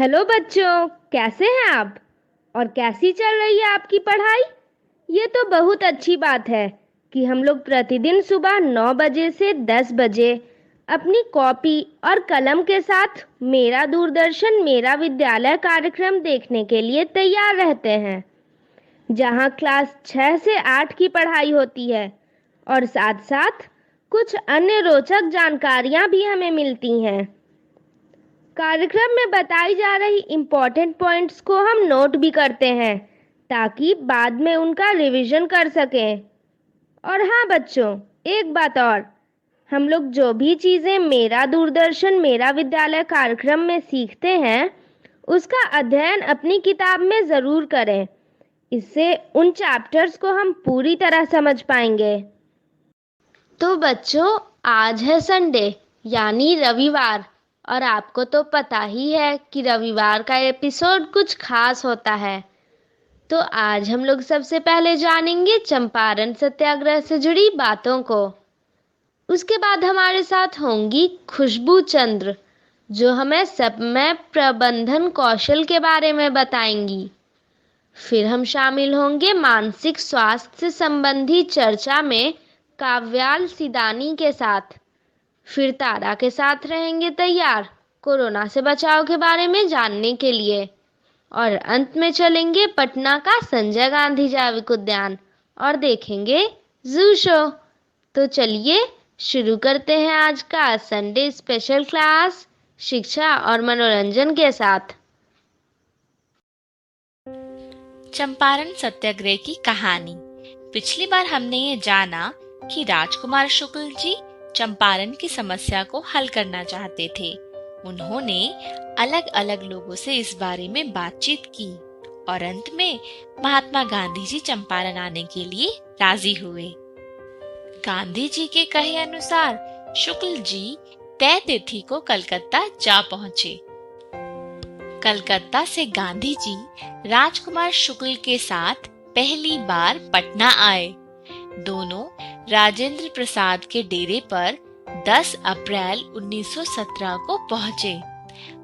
Hello बच्चों, कैसे हैं आप? और कैसी चल रही है आपकी पढ़ाई? ये तो बहुत अच्छी बात है कि हम लोग प्रतिदिन सुबह 9 बजे से 10 बजे अपनी कॉपी और कलम के साथ मेरा दूरदर्शन मेरा विद्यालय कार्यक्रम देखने के लिए तैयार रहते हैं, जहां क्लास 6 से 8 की पढ़ाई होती है और साथ साथ कुछ अन्य रोचक जानकारियां भी हमें मिलती हैं। कार्यक्रम में बताई जा रही इम्पोर्टेंट पॉइंट्स को हम नोट भी करते हैं ताकि बाद में उनका रिवीजन कर सकें। और हाँ बच्चों, एक बात और, हम लोग जो भी चीज़ें मेरा दूरदर्शन मेरा विद्यालय कार्यक्रम में सीखते हैं उसका अध्ययन अपनी किताब में ज़रूर करें। इससे उन चैप्टर्स को हम पूरी तरह समझ पाएंगे। तो बच्चों, आज है संडे यानी रविवार, और आपको तो पता ही है कि रविवार का एपिसोड कुछ खास होता है। तो आज हम लोग सबसे पहले जानेंगे चंपारण सत्याग्रह से जुड़ी बातों को। उसके बाद हमारे साथ होंगी खुशबू चंद्र, जो हमें समय प्रबंधन कौशल के बारे में बताएंगी। फिर हम शामिल होंगे मानसिक स्वास्थ्य से संबंधी चर्चा में काव्याल सिदानी के साथ। फिर तारा के साथ रहेंगे तैयार कोरोना से बचाव के बारे में जानने के लिए। और अंत में चलेंगे पटना का संजय गांधी जैविक उद्यान और देखेंगे जू शो। तो चलिए शुरू करते हैं आज का संडे स्पेशल क्लास शिक्षा और मनोरंजन के साथ। चंपारण सत्याग्रह की कहानी। पिछली बार हमने ये जाना कि राजकुमार शुक्ल जी चंपारण की समस्या को हल करना चाहते थे। उन्होंने अलग अलग लोगों से इस बारे में बातचीत की और अंत में महात्मा गांधी जी चंपारण आने के लिए राजी हुए। गांधी जी के कहे अनुसार शुक्ल जी तय तिथि को कलकत्ता जा पहुंचे। कलकत्ता से गांधी जी राजकुमार शुक्ल के साथ पहली बार पटना आए। दोनों राजेंद्र प्रसाद के डेरे पर 10 अप्रैल 1917 को पहुंचे।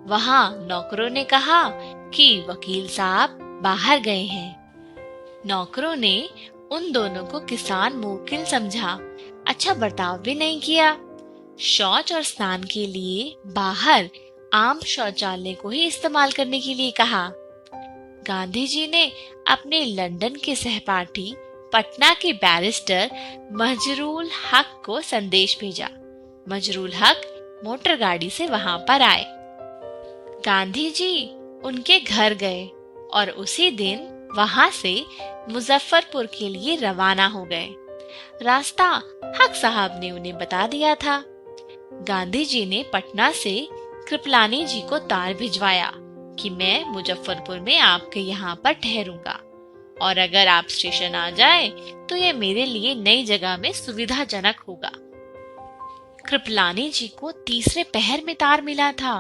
वहां नौकरों ने कहा कि वकील साहब बाहर गए हैं। नौकरों ने उन दोनों को किसान मुवक्किल समझा, अच्छा बर्ताव भी नहीं किया। शौच और स्नान के लिए बाहर आम शौचालय को ही इस्तेमाल करने के लिए कहा। गांधी जी ने अपने लंदन के सहपाठी पटना के बैरिस्टर मजरूल हक को संदेश भेजा। मजरूल हक मोटर गाड़ी से वहां पर आए। गांधी जी उनके घर गए और उसी दिन वहां से मुजफ्फरपुर के लिए रवाना हो गए। रास्ता हक साहब ने उन्हें बता दिया था। गांधी जी ने पटना से कृपलानी जी को तार भिजवाया कि मैं मुजफ्फरपुर में आपके यहाँ पर ठहरूंगा और अगर आप स्टेशन आ जाए तो यह मेरे लिए नई जगह में सुविधाजनक होगा। कृपलानी जी को तीसरे पहर में तार मिला था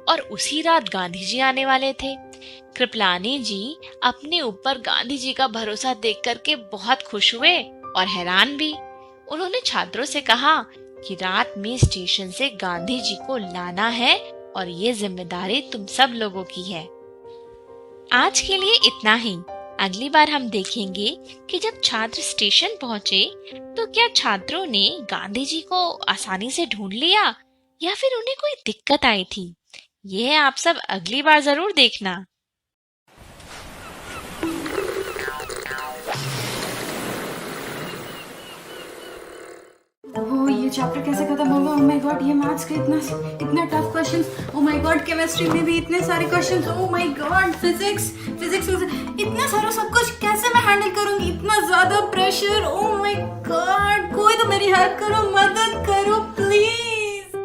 और उसी रात गांधी जी आने वाले थे। कृपलानी जी अपने ऊपर गांधी जी का भरोसा देख करके बहुत खुश हुए और हैरान भी। उन्होंने छात्रों से कहा कि रात में स्टेशन से गांधी जी को लाना है और ये जिम्मेदारी तुम सब लोगों की है। आज के लिए इतना ही। अगली बार हम देखेंगे कि जब छात्र स्टेशन पहुंचे तो क्या छात्रों ने गांधी जी को आसानी से ढूंढ लिया या फिर उन्हें कोई दिक्कत आई थी। यह आप सब अगली बार जरूर देखना। ओह, ये चैप्टर कैसे खत्म होगा? ओह माय गॉड, ये मैथ्स के इतना tough questions. Oh my God, chemistry में भी इतने सारे questions. Oh my God, physics में इतना सारा सब कुछ कैसे मैं हैंडल करूंगी? इतना ज्यादा प्रेशर। ओह माय गॉड, कोई तो मेरी हेल्प करो, मदद करो प्लीज।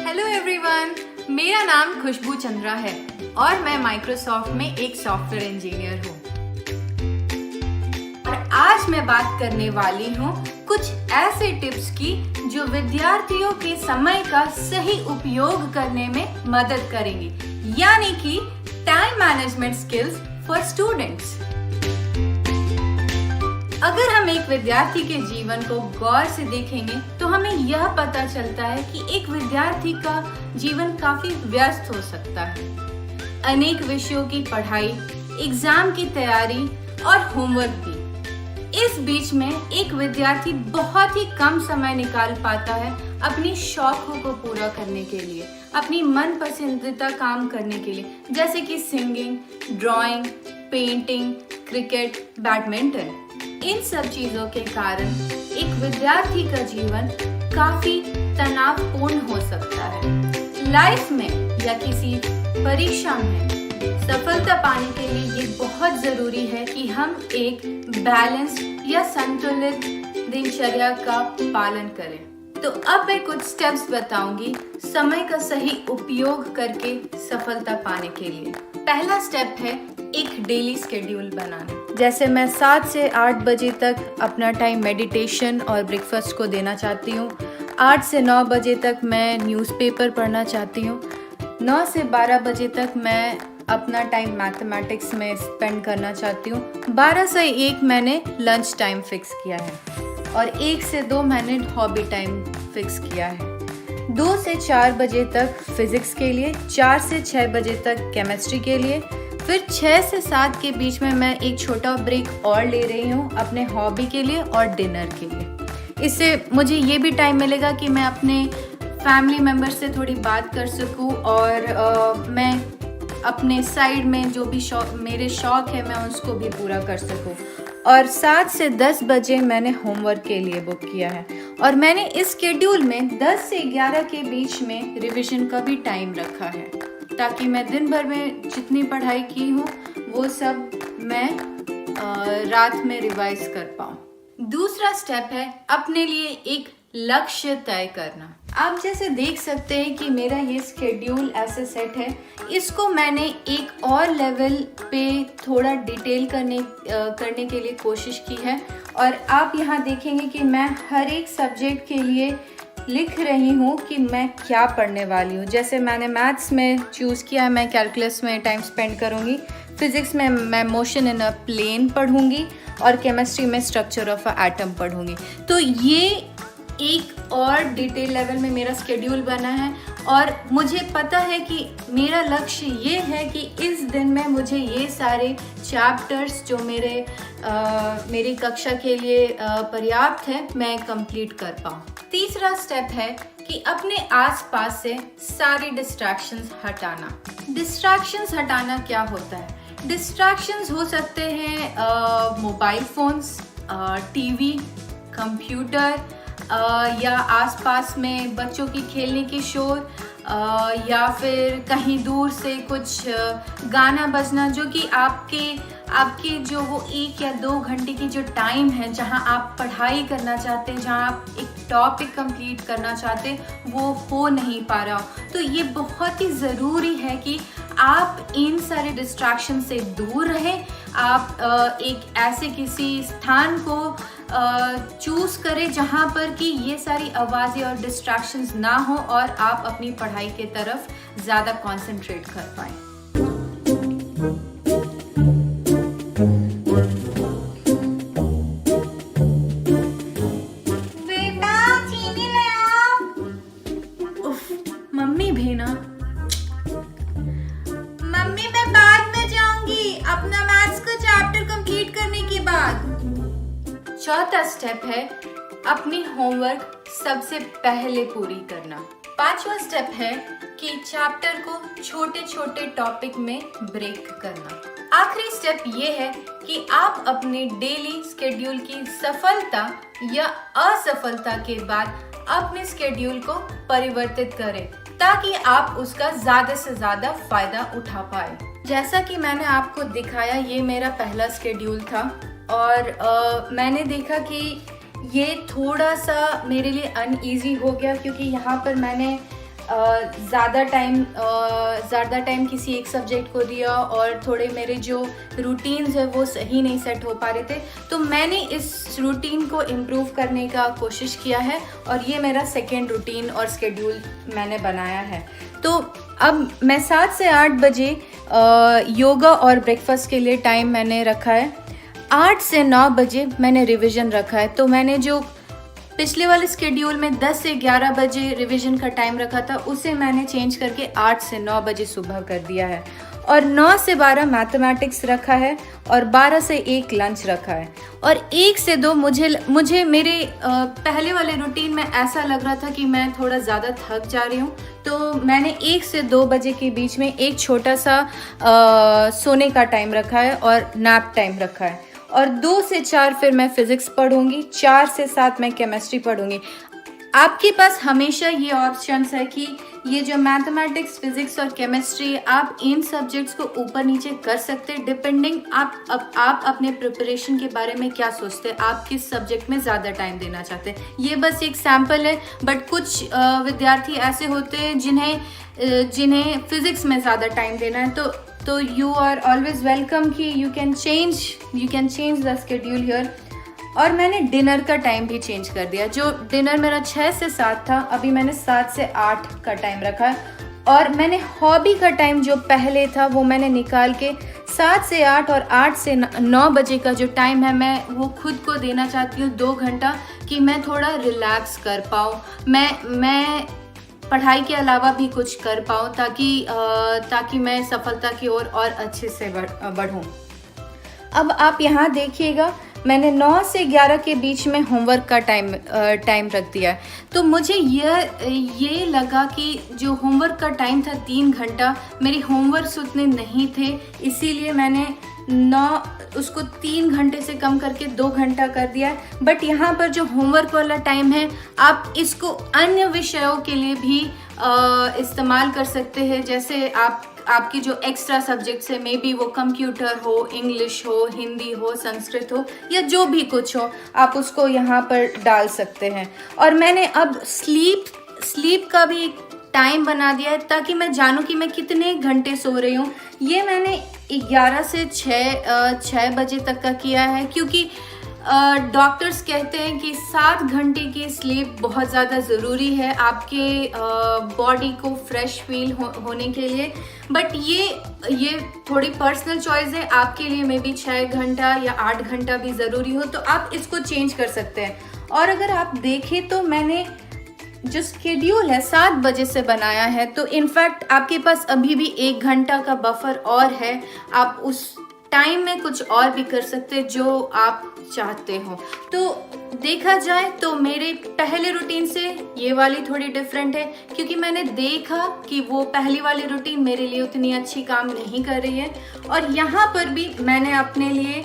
हेलो एवरीवन, मेरा नाम खुशबू चंद्रा है और मैं माइक्रोसॉफ्ट में एक सॉफ्टवेयर इंजीनियर हूँ। और आज मैं बात करने वाली हूँ कुछ ऐसे टिप्स की जो विद्यार्थियों के समय का सही उपयोग करने में मदद करेंगी, यानी कि time management skills for students. अगर हम एक विद्यार्थी के जीवन को गौर से देखेंगे तो हमें यह पता चलता है कि एक विद्यार्थी का जीवन काफी व्यस्त हो सकता है। अनेक विषयों की पढ़ाई, एग्जाम की तैयारी और होमवर्क भी। इस बीच में एक विद्यार्थी बहुत ही कम समय निकाल पाता है अपनी शौकों को पूरा करने के लिए, अपनी मन पसंदीदा काम करने के लिए, जैसे कि singing, drawing, painting, cricket, badminton. इन सब चीजों के कारण एक विद्यार्थी का जीवन काफी तनावपूर्ण हो सकता है। लाइफ में या किसी परीक्षा में सफलता पाने के लिए ये बहुत जरूरी है कि हम एक बैलेंस या संतुलित दिनचर्या का पालन करें। तो अब मैं कुछ स्टेप्स बताऊंगी समय का सही उपयोग करके सफलता पाने के लिए। पहला स्टेप है एक डेली शेड्यूल बनाना। जैसे मैं 7 से 8 बजे तक अपना टाइम मेडिटेशन और ब्रेकफास्ट को देना चाहती हूँ। 8 से 9 बजे तक मैं न्यूज़पेपर पढ़ना चाहती हूँ। 9 से 12 बजे तक मैं अपना टाइम मैथमेटिक्स में स्पेंड करना चाहती हूँ। 12 से 1 मैंने लंच टाइम फिक्स किया है और 1 से 2 मैंने हॉबी टाइम फिक्स किया है। 2 से 4 बजे तक फिजिक्स के लिए, 4 से 6 बजे तक केमिस्ट्री के लिए, फिर 6 से 7 के बीच में मैं एक छोटा ब्रेक और ले रही हूँ अपने हॉबी के लिए और डिनर के लिए। इससे मुझे ये भी टाइम मिलेगा कि मैं अपने फैमिली मेम्बर से थोड़ी बात कर सकूँ और मैं अपने साइड में जो भी मेरे शौक है मैं उसको भी पूरा कर सकूँ। और 7 से 10 बजे मैंने होमवर्क के लिए बुक किया है और मैंने इस शेड्यूल में 10 से 11 के बीच में रिवीजन का भी टाइम रखा है, ताकि मैं दिन भर में जितनी पढ़ाई की हूँ वो सब मैं रात में रिवाइज कर पाऊँ। दूसरा स्टेप है अपने लिए एक लक्ष्य तय करना। आप जैसे देख सकते हैं कि मेरा ये शेड्यूल ऐसे सेट है, इसको मैंने एक और लेवल पे थोड़ा डिटेल करने के लिए कोशिश की है। और आप यहाँ देखेंगे कि मैं हर एक सब्जेक्ट के लिए लिख रही हूँ कि मैं क्या पढ़ने वाली हूँ। जैसे मैंने मैथ्स में चूज़ किया है, मैं कैलकुलस में टाइम स्पेंड करूँगी। फिजिक्स में मैं मोशन इन अ प्लेन पढ़ूँगी और केमिस्ट्री में स्ट्रक्चर ऑफ अ एटम पढ़ूँगी। तो ये एक और डिटेल लेवल में मेरा शेड्यूल बना है और मुझे पता है कि मेरा लक्ष्य ये है कि इस दिन में मुझे ये सारे चैप्टर्स जो मेरी कक्षा के लिए पर्याप्त है मैं कंप्लीट कर पाऊँ। तीसरा स्टेप है कि अपने आसपास से सारी डिस्ट्रैक्शंस हटाना। डिस्ट्रैक्शंस हटाना क्या होता है? डिस्ट्रैक्शंस हो सकते हैं मोबाइल फोन्स, टीवी, कंप्यूटर, या आसपास में बच्चों की खेलने की शोर, या फिर कहीं दूर से कुछ गाना बजना जो कि आपके जो वो 1 या 2 घंटे की जो टाइम है जहां आप पढ़ाई करना चाहते हैं, जहां आप एक टॉपिक कंप्लीट करना चाहते हैं, वो हो नहीं पा रहा हो। तो ये बहुत ही ज़रूरी है कि आप इन सारे डिस्ट्रैक्शन से दूर रहें। आप एक ऐसे किसी स्थान को चूज़ करें जहाँ पर कि ये सारी आवाज़ें और डिस्ट्रैक्शंस ना हो और आप अपनी पढ़ाई के तरफ ज़्यादा कंसंट्रेट कर पाएँ। बेटा चीनी ले आओ। उफ, मम्मी भी ना। मम्मी मैं बाद में जाऊंगी अपना मैथ्स का चैप्टर कंप्लीट करने के बाद। चौथा स्टेप है अपनी होमवर्क सबसे पहले पूरी करना। 5वां स्टेप है कि चैप्टर को छोटे छोटे टॉपिक में ब्रेक करना। आखिरी स्टेप ये है कि आप अपने डेली स्केड्यूल की सफलता या असफलता के बाद अपने स्केड्यूल को परिवर्तित करें ताकि आप उसका ज्यादा से ज्यादा फायदा उठा पाए। जैसा कि मैंने आपको दिखाया, ये मेरा पहला स्केड्यूल था और मैंने देखा कि ये थोड़ा सा मेरे लिए अनईजी हो गया क्योंकि यहाँ पर मैंने ज़्यादा टाइम किसी एक सब्जेक्ट को दिया और थोड़े मेरे जो रूटीन्स है वो सही नहीं सेट हो पा रहे थे। तो मैंने इस रूटीन को इम्प्रूव करने का कोशिश किया है और ये मेरा सेकेंड रूटीन और स्केड्यूल मैंने बनाया है। तो अब मैं 7 से 8 बजे योगा और ब्रेकफास्ट के लिए टाइम मैंने रखा है। 8 से 9 बजे मैंने रिवीजन रखा है। तो मैंने जो पिछले वाले स्केड्यूल में 10 से 11 बजे रिवीजन का टाइम रखा था उसे मैंने चेंज करके 8 से 9 बजे सुबह कर दिया है। और 9 से 12 मैथमेटिक्स रखा है और 12 से 1 लंच रखा है। और 1 से 2 मुझे मेरे पहले वाले रूटीन में ऐसा लग रहा था कि मैं थोड़ा ज़्यादा थक जा रही हूँ, तो मैंने 1 से 2 बजे के बीच में एक छोटा सा सोने का टाइम रखा है और नैप टाइम रखा है। और 2 से 4 फिर मैं फिज़िक्स पढ़ूंगी, 4 से 7 मैं केमिस्ट्री पढ़ूंगी। आपके पास हमेशा ये ऑप्शंस है कि ये जो मैथमेटिक्स, फिजिक्स और केमिस्ट्री, आप इन सब्जेक्ट्स को ऊपर नीचे कर सकते हैं डिपेंडिंग आप अपने प्रिपरेशन के बारे में क्या सोचते हैं, आप किस सब्जेक्ट में ज़्यादा टाइम देना चाहते हैं। ये बस एक सैम्पल है, बट कुछ विद्यार्थी ऐसे होते हैं जिन्हें फिजिक्स में ज़्यादा टाइम देना है, तो यू आर ऑलवेज वेलकम कि you can change the schedule here. और मैंने डिनर का टाइम भी चेंज कर दिया। जो डिनर मेरा 6 से 7 था, अभी मैंने 7 से 8 का टाइम रखा है। और मैंने हॉबी का टाइम जो पहले था वो मैंने निकाल के 7 से 8 और 8 से 9 बजे का जो टाइम है, मैं वो खुद को देना चाहती हूँ 2 घंटा, कि मैं थोड़ा रिलैक्स कर पाऊँ, मैं पढ़ाई के अलावा भी कुछ कर पाऊँ, ताकि मैं सफलता की ओर और अच्छे से बढ़ूँ। अब आप यहाँ देखिएगा, मैंने 9 से 11 के बीच में होमवर्क का टाइम रख दिया है। तो मुझे ये लगा कि जो होमवर्क का टाइम था 3 घंटा, मेरी होमवर्क्स उतने नहीं थे, इसीलिए मैंने उसको 3 घंटे से कम करके 2 घंटा कर दिया है। बट यहाँ पर जो होमवर्क वाला टाइम है, आप इसको अन्य विषयों के लिए भी इस्तेमाल कर सकते हैं। जैसे आपकी जो एक्स्ट्रा सब्जेक्ट्स है, मे बी वो कंप्यूटर हो, इंग्लिश हो, हिंदी हो, संस्कृत हो, या जो भी कुछ हो, आप उसको यहाँ पर डाल सकते हैं। और मैंने अब स्लीप का भी टाइम बना दिया है, ताकि मैं जानूँ कि मैं कितने घंटे सो रही हूँ। ये मैंने 11 से 6 बजे तक का किया है, क्योंकि डॉक्टर्स कहते हैं कि 7 घंटे की स्लीप बहुत ज़्यादा ज़रूरी है आपके बॉडी को फ्रेश फील होने के लिए। बट ये थोड़ी पर्सनल चॉइस है, आपके लिए मे बी 6 घंटा या 8 घंटा भी ज़रूरी हो, तो आप इसको चेंज कर सकते हैं। और अगर आप देखें तो मैंने जो स्केड्यूल है 7 बजे से बनाया है, तो इनफैक्ट आपके पास अभी भी 1 घंटा का बफर और है। आप उस टाइम में कुछ और भी कर सकते हैं जो आप चाहते हो। तो देखा जाए तो मेरे पहले रूटीन से ये वाली थोड़ी डिफरेंट है, क्योंकि मैंने देखा कि वो पहली वाली रूटीन मेरे लिए उतनी अच्छी काम नहीं कर रही है। और यहाँ पर भी मैंने अपने लिए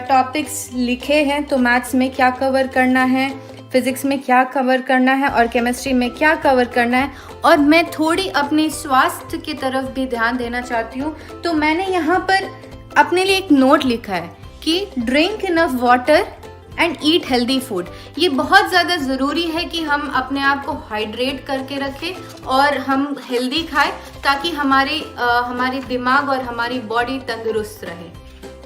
टॉपिक्स लिखे हैं, तो मैथ्स में क्या कवर करना है, फिजिक्स में क्या कवर करना है और केमिस्ट्री में क्या कवर करना है। और मैं थोड़ी अपने स्वास्थ्य की तरफ भी ध्यान देना चाहती हूँ, तो मैंने यहाँ पर अपने लिए एक नोट लिखा है कि drink enough water and eat healthy food. ये बहुत ज़्यादा ज़रूरी है कि हम अपने आप को हाइड्रेट करके रखें और हम हेल्दी खाएं, ताकि हमारे दिमाग और हमारी बॉडी तंदुरुस्त रहे।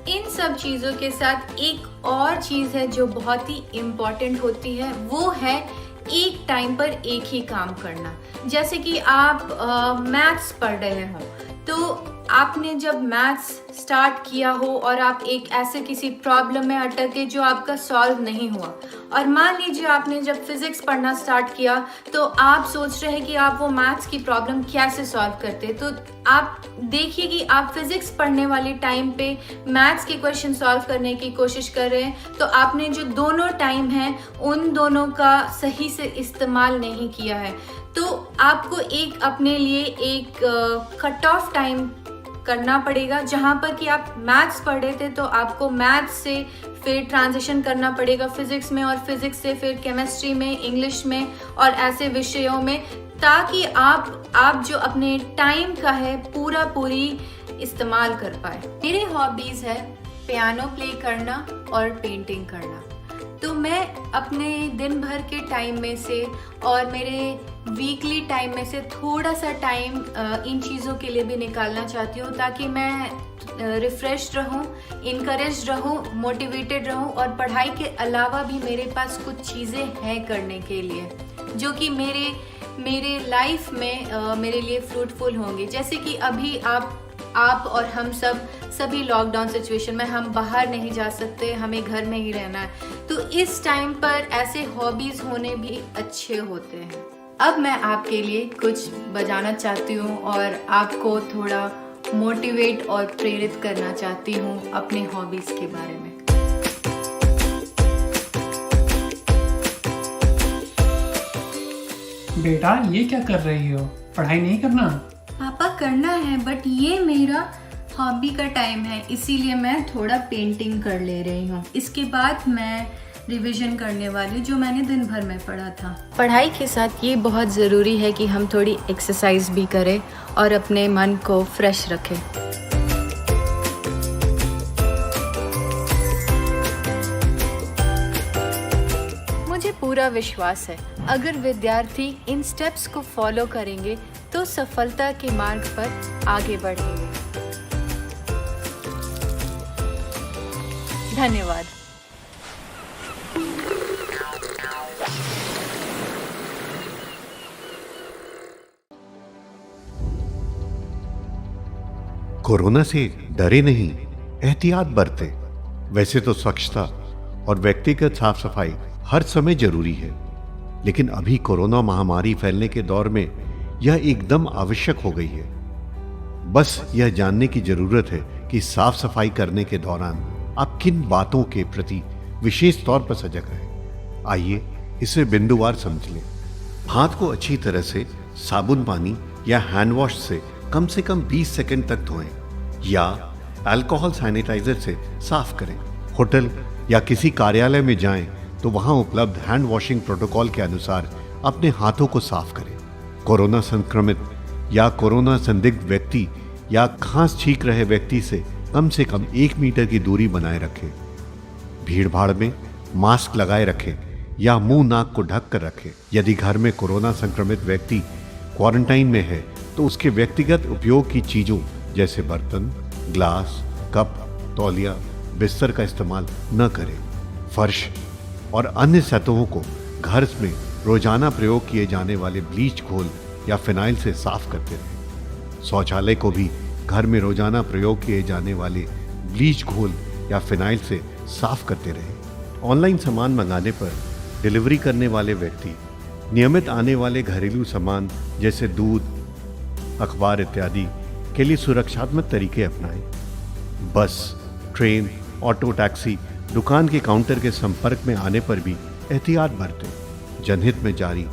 इन सब चीज़ों के साथ एक और चीज़ है जो बहुत ही इम्पॉर्टेंट होती है, वो है एक टाइम पर एक ही काम करना। जैसे कि आप मैथ्स पढ़ रहे हो, तो आपने जब मैथ्स स्टार्ट किया हो और आप एक ऐसे किसी प्रॉब्लम में अटके जो आपका सॉल्व नहीं हुआ, और मान लीजिए आपने जब फिजिक्स पढ़ना स्टार्ट किया, तो आप सोच रहे हैं कि आप वो मैथ्स की प्रॉब्लम कैसे सॉल्व करते, तो आप देखिए कि आप फिजिक्स पढ़ने वाले टाइम पे मैथ्स के क्वेश्चन सॉल्व करने की कोशिश कर रहे हैं, तो आपने जो दोनों टाइम हैं उन दोनों का सही से इस्तेमाल नहीं किया है। तो आपको अपने लिए एक कट ऑफ टाइम करना पड़ेगा, जहाँ पर कि आप मैथ्स पढ़ रहे थे, तो आपको मैथ्स से फिर ट्रांजिशन करना पड़ेगा फिजिक्स में, और फिजिक्स से फिर केमिस्ट्री में, इंग्लिश में और ऐसे विषयों में, ताकि आप जो अपने टाइम का है पूरी इस्तेमाल कर पाए। मेरे हॉबीज़ है पियानो प्ले करना और पेंटिंग करना। तो मैं अपने दिन भर के टाइम में से और मेरे वीकली टाइम में से थोड़ा सा टाइम इन चीज़ों के लिए भी निकालना चाहती हूँ, ताकि मैं रिफ्रेश रहूँ, इनकरेज रहूँ, मोटिवेटेड रहूँ, और पढ़ाई के अलावा भी मेरे पास कुछ चीज़ें हैं करने के लिए जो कि मेरे लाइफ में मेरे लिए फ्रूटफुल होंगी। जैसे कि अभी आप और हम सभी लॉकडाउन सिचुएशन में हम बाहर नहीं जा सकते, हमें घर में ही रहना है, तो इस टाइम पर ऐसे हॉबीज़ होने भी अच्छे होते हैं। अब मैं आपके लिए कुछ बजाना चाहती हूँ और आपको थोड़ा मोटिवेट और प्रेरित करना चाहती हूँ अपने हॉबीज़ के बारे में। बेटा ये क्या कर रही हो? पढ़ाई नहीं करना? पापा करना है, बट ये मेरा हॉबी का टाइम है, इसीलिए मैं थोड़ा पेंटिंग कर ले रही हूँ। इसके बाद मैं रिवीजन करने वाली जो मैंने दिन भर में पढ़ा था। पढ़ाई के साथ ये बहुत ज़रूरी है कि हम थोड़ी एक्सरसाइज भी करें और अपने मन को फ्रेश रखें। मुझे पूरा विश्वास है अगर विद्यार्थी इन स्टेप्स को फॉलो करेंगे तो सफलता के मार्ग पर आगे बढ़ेंगे। धन्यवाद। कोरोना से डरे नहीं, एहतियात बरतें। वैसे तो स्वच्छता और व्यक्तिगत साफ सफाई हर समय जरूरी है, लेकिन अभी कोरोना महामारी फैलने के दौर में यह एकदम आवश्यक हो गई है। बस यह जानने की जरूरत है कि साफ सफाई करने के दौरान आप किन बातों के प्रति विशेष तौर पर सजग रहें। आइए इसे बिंदुवार समझ लें। हाथ को अच्छी तरह से साबुन पानी या हैंड वॉश से कम 20 सेकंड तक धोएं या अल्कोहल सैनिटाइजर से साफ करें। होटल या किसी कार्यालय में जाएं तो वहां उपलब्ध हैंड वॉशिंग प्रोटोकॉल के अनुसार अपने हाथों को साफ करें। कोरोना संक्रमित या कोरोना संदिग्ध व्यक्ति या खांस छींक रहे व्यक्ति से कम 1 मीटर की दूरी बनाए रखें। भीड़ भाड़ में मास्क लगाए रखें या मुंह नाक को ढक कर रखें। यदि घर में कोरोना संक्रमित व्यक्ति क्वारंटाइन में है तो उसके व्यक्तिगत उपयोग की चीजों जैसे बर्तन, ग्लास, कप, तौलिया, बिस्तर का इस्तेमाल न करें। फर्श और अन्य सतहों को घर में रोजाना प्रयोग किए जाने वाले ब्लीच घोल या फिनाइल से साफ करते रहें। शौचालय को भी घर में रोजाना प्रयोग किए जाने वाले ब्लीच घोल या फिनाइल से साफ करते रहें। ऑनलाइन सामान मंगाने पर डिलीवरी करने वाले व्यक्ति नियमित आने वाले घरेलू सामान जैसे दूध, अखबार इत्यादि के लिए सुरक्षात्मक तरीके अपनाएं। बस, ट्रेन, ऑटो, टैक्सी, दुकान के काउंटर के संपर्क में आने पर भी एहतियात बरतें। जनहित में जारी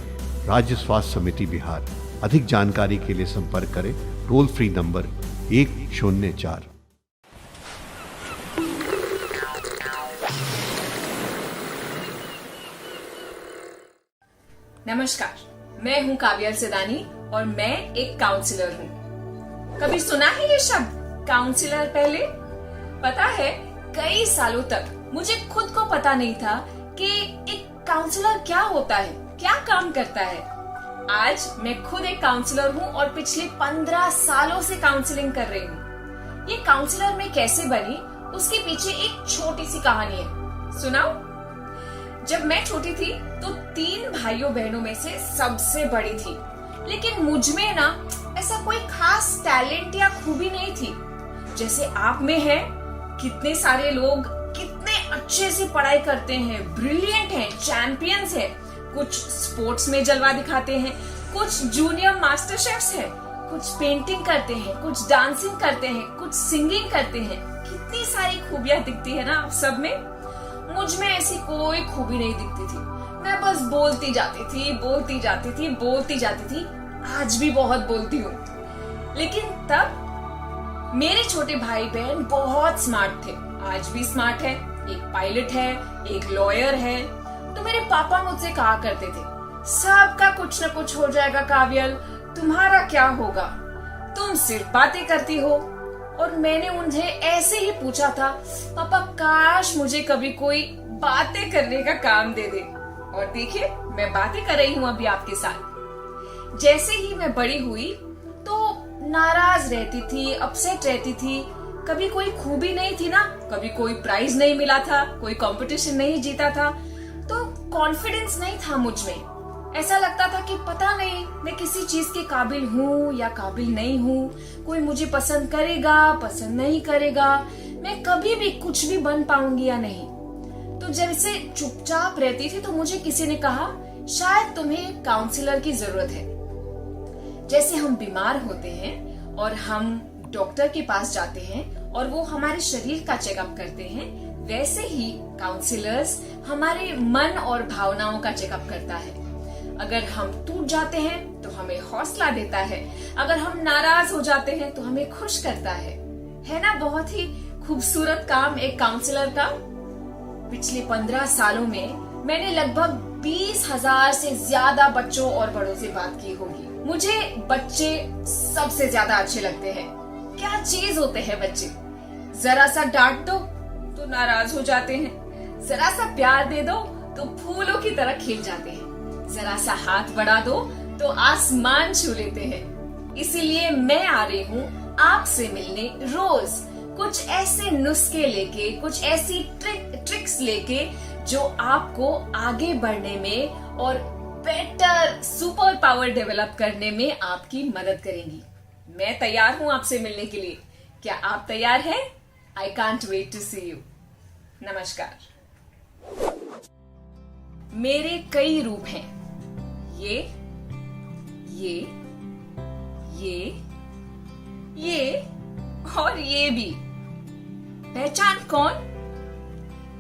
राज्य स्वास्थ्य समिति बिहार। अधिक जानकारी के लिए संपर्क करें टोल फ्री नंबर 104। नमस्कार, मैं हूं काव्या सिदानी और मैं एक काउंसलर हूं। कभी सुना है ये शब्द काउंसलर? पहले पता है कई सालों तक मुझे खुद को पता नहीं था कि एक काउंसलर क्या होता है, क्या काम करता है। आज मैं खुद एक काउंसलर हूं और पिछले 15 सालों से काउंसलिंग कर रही हूं। ये काउंसलर मैं कैसे बनी, उसके पीछे एक छोटी सी कहानी है, सुनाओ। जब मैं छोटी थी तो 3 भाइयों बहनों में से सबसे बड़ी थी, लेकिन मुझ में ना ऐसा कोई खास टैलेंट या खूबी नहीं थी जैसे आप में है। कितने सारे लोग कितने अच्छे से पढ़ाई करते हैं, ब्रिलियंट हैं, चैंपियंस हैं। कुछ स्पोर्ट्स में जलवा दिखाते हैं, कुछ जूनियर मास्टर शेफ्स हैं, कुछ पेंटिंग करते हैं, कुछ डांसिंग करते हैं, कुछ सिंगिंग करते हैं। कितनी सारी खूबियां दिखती है ना आप सब में। मुझ में ऐसी कोई खूबी नहीं दिखती थी। मैं बस बोलती जाती थी, बोलती जाती थी, बोलती जाती थी। आज भी बहुत बोलती हूँ। लेकिन तब मेरे छोटे भाई बहन बहुत स्मार्ट थे, आज भी स्मार्ट है। एक पायलट है, एक लॉयर है। तो मेरे पापा मुझसे कहा करते थे, सबका कुछ न कुछ हो जाएगा काव्यल, तुम्हारा क्या होगा, तुम सिर्फ बातें करती हो। और मैंने उन्हें ऐसे ही पूछा था, पापा काश मुझे कभी कोई बातें करने का काम दे दे। और देखिए मैं बातें कर रही हूँ अभी आपके साथ। जैसे ही मैं बड़ी हुई तो नाराज रहती थी, अपसेट रहती थी। कभी कोई खूबी नहीं थी ना, कभी कोई प्राइज नहीं मिला था, कोई कंपटीशन नहीं जीता था, तो कॉन्फिडेंस नहीं था मुझ में। ऐसा लगता था कि पता नहीं मैं किसी चीज के काबिल हूँ या काबिल नहीं हूँ, कोई मुझे पसंद करेगा, पसंद नहीं करेगा, मैं कभी भी कुछ भी बन पाऊंगी या नहीं। तो जैसे चुपचाप रहती थी तो मुझे किसी ने कहा, शायद तुम्हें काउंसलर की जरूरत है। जैसे हम बीमार होते हैं और हम डॉक्टर के पास जाते हैं और वो हमारे शरीर का चेकअप करते हैं, वैसे ही काउंसलर्स हमारे मन और भावनाओं का चेकअप करता है। अगर हम टूट जाते हैं तो हमें हौसला देता है, अगर हम नाराज हो जाते हैं तो हमें खुश करता है ना? बहुत ही खूबसूरत काम एक काउंसलर का। पिछले 15 सालों में मैंने लगभग 20,000 से ज्यादा बच्चों और बड़ों से बात की होगी। मुझे बच्चे सबसे ज्यादा अच्छे लगते हैं। क्या चीज होते हैं बच्चे! जरा सा डांट दो तो नाराज हो जाते हैं, जरा सा प्यार दे दो तो फूलों की तरह खिल जाते हैं, जरा सा हाथ बढ़ा दो तो आसमान छू लेते हैं। इसीलिए मैं आ रही हूँ आपसे मिलने रोज, कुछ ऐसे नुस्खे लेके, कुछ ऐसी ट्रिक्स लेके जो आपको आगे बढ़ने में और बेटर सुपर पावर डेवलप करने में आपकी मदद करेंगी। मैं तैयार हूं आपसे मिलने के लिए। क्या आप तैयार हैं? I can't wait to see you. नमस्कार। मेरे कई रूप हैं, ये और ये भी। पहचान कौन?